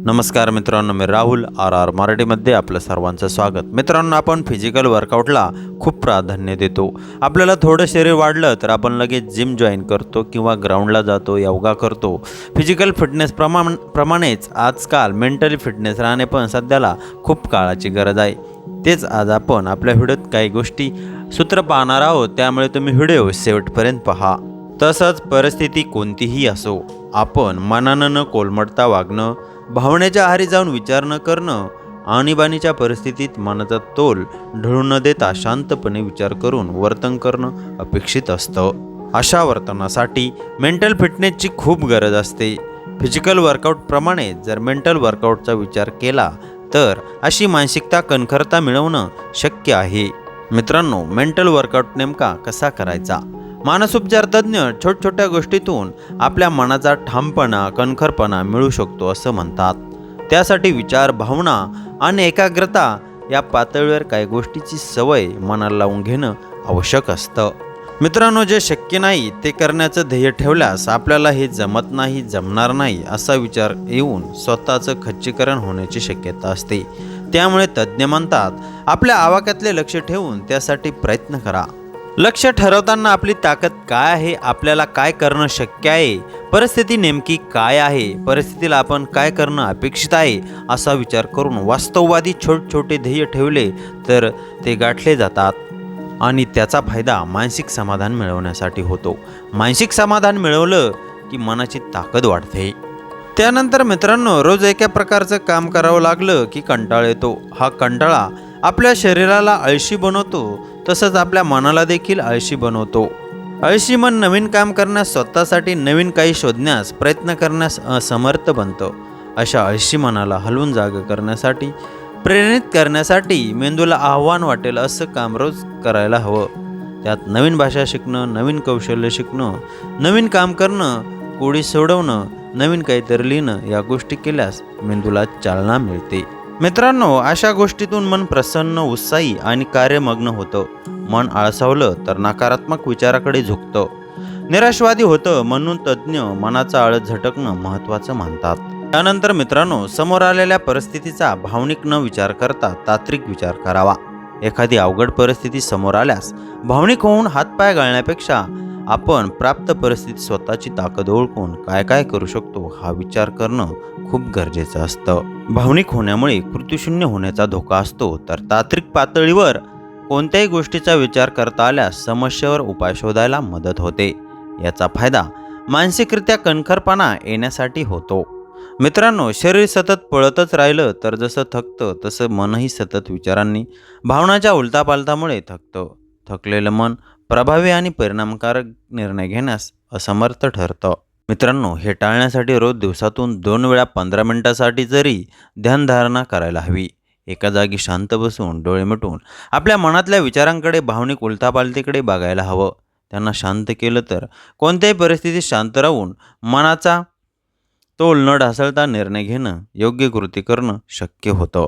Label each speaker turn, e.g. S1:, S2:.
S1: नमस्कार मित्रांनो, मी राहुल आर मराठीमध्ये आपलं सर्वांचं स्वागत। मित्रांनो, आपण फिजिकल वर्कआउटला खूप प्राधान्य देतो। आपल्याला थोडं शरीर वाढलं तर आपण लगेच जिम जॉईन करतो किंवा ग्राउंडला जातो, योगा करतो। फिजिकल फिटनेस प्रमाणेच आजकाल मेंटली फिटनेस राहणे पण सध्याला खूप काळाची गरज आहे। तेच आज आपण आपल्या व्हिडिओत काही गोष्टी सूत्र पाहणार आहोत, त्यामुळे तुम्ही व्हिडिओ शेवटपर्यंत पहा। तसंच परिस्थिती कोणतीही असो, आपण मनानं न कोलमडता वागणं, भावनेच्या आहारी जाऊन विचार न करणं, आणीबाणीच्या परिस्थितीत मनाचा तोल ढळू न देता शांतपणे विचार करून वर्तन करणं अपेक्षित असतं। अशा वर्तनासाठी मेंटल फिटनेसची खूप गरज असते। फिजिकल वर्कआउटप्रमाणे जर मेंटल वर्कआउटचा विचार केला तर अशी मानसिकता कणखरता मिळवणं शक्य आहे। मित्रांनो, मेंटल वर्कआउट नेमका कसा करायचा? मानसोपचार तज्ज्ञ छोट्या गोष्टीतून आपल्या मनाचा ठामपणा, कणखरपणा मिळू शकतो असं म्हणतात। त्यासाठी विचार, भावना आणि एकाग्रता या पातळीवर काही गोष्टीची सवय मनाला लावून घेणं आवश्यक असतं। मित्रांनो, जे शक्य नाही ते करण्याचं ध्येय ठेवल्यास आपल्याला हे जमत नाही, जमणार नाही असा विचार येऊन स्वतःचं खच्चीकरण होण्याची शक्यता असते। त्यामुळे तज्ज्ञ म्हणतात, आपल्या आवाक्यातले लक्ष ठेवून त्यासाठी प्रयत्न करा। लक्ष्य ठरवताना आपली ताकद काय आहे, आपल्याला काय करणं शक्य आहे, परिस्थिती नेमकी काय आहे, परिस्थितीला आपण काय करणं अपेक्षित आहे असा विचार करून वास्तववादी छोटे ध्येय ठेवले तर ते गाठले जातात आणि त्याचा फायदा मानसिक समाधान मिळवण्यासाठी होतो। मानसिक समाधान मिळवलं की मनाची ताकद वाढते। त्यानंतर मित्रांनो, रोज एका प्रकारचं काम करावं लागलं की कंटाळा येतो। हा कंटाळा आपल्या शरीराला आळशी बनवतो, तसंच आपल्या मनाला देखील आळशी बनवतो। आळशी मन नवीन काम करण्यास, स्वतःसाठी नवीन काही शोधण्यास प्रयत्न करण्यास असमर्थ बनतं। अशा आळशी मनाला हलवून जागं करण्यासाठी, प्रेरित करण्यासाठी मेंदूला आव्हान वाटेल असं काम रोज करायला हवं। त्यात नवीन भाषा शिकणं, नवीन कौशल्य शिकणं, नवीन काम करणं, कोडी सोडवणं, नवीन काहीतरी लिहिणं या गोष्टी केल्यास मेंदूला चालना मिळते। मित्रांनो, अशा गोष्टीतून मन प्रसन्न, उत्साही आणि कार्यमग्न होतं। मन आळसावलं तर नकारात्मक विचाराकडे झुकतं, निराशवादी होतं। म्हणून तज्ज्ञ मनाचा आळस झटकणं महत्त्वाचं मानतात। त्यानंतर मित्रांनो, समोर आलेल्या परिस्थितीचा भावनिक न विचार करता तात्विक विचार करावा। एखादी अवघड परिस्थिती समोर आल्यास भावनिक होऊन हातपाय गाळण्यापेक्षा आपण प्राप्त परिस्थितीत स्वतःची ताकद ओळखून काय करू शकतो हा विचार करणं खूप गरजेचं असतं। भावनिक होण्यामुळे कृतिशून्य होण्याचा धोका असतो, तर तात्विक पातळीवर कोणत्याही गोष्टीचा विचार करता आल्यास समस्येवर उपाय शोधायला मदत होते। याचा फायदा मानसिकरित्या कणखरपणा येण्यासाठी होतो। मित्रांनो, शरीर सतत पळतच राहिलं तर जसं थकतं, तसं मनही सतत विचारांनी, भावनाच्या उलटापालटामुळे थकतं। थकलेलं मन प्रभावी आणि परिणामकारक निर्णय घेण्यास असमर्थ ठरतं। मित्रांनो, हे टाळण्यासाठी रोज दिवसातून 2 वेळा 15 मिनिटांसाठी जरी ध्यानधारणा करायला हवी। एका जागी शांत बसून डोळे मिटून आपल्या मनातल्या विचारांकडे, भावनिक उलटापालटीकडे बघायला हवं। त्यांना शांत केलं तर कोणत्याही परिस्थितीत शांत राहून मनाचा तोल न ढासळता निर्णय घेणं, योग्य कृती करणं शक्य होतं।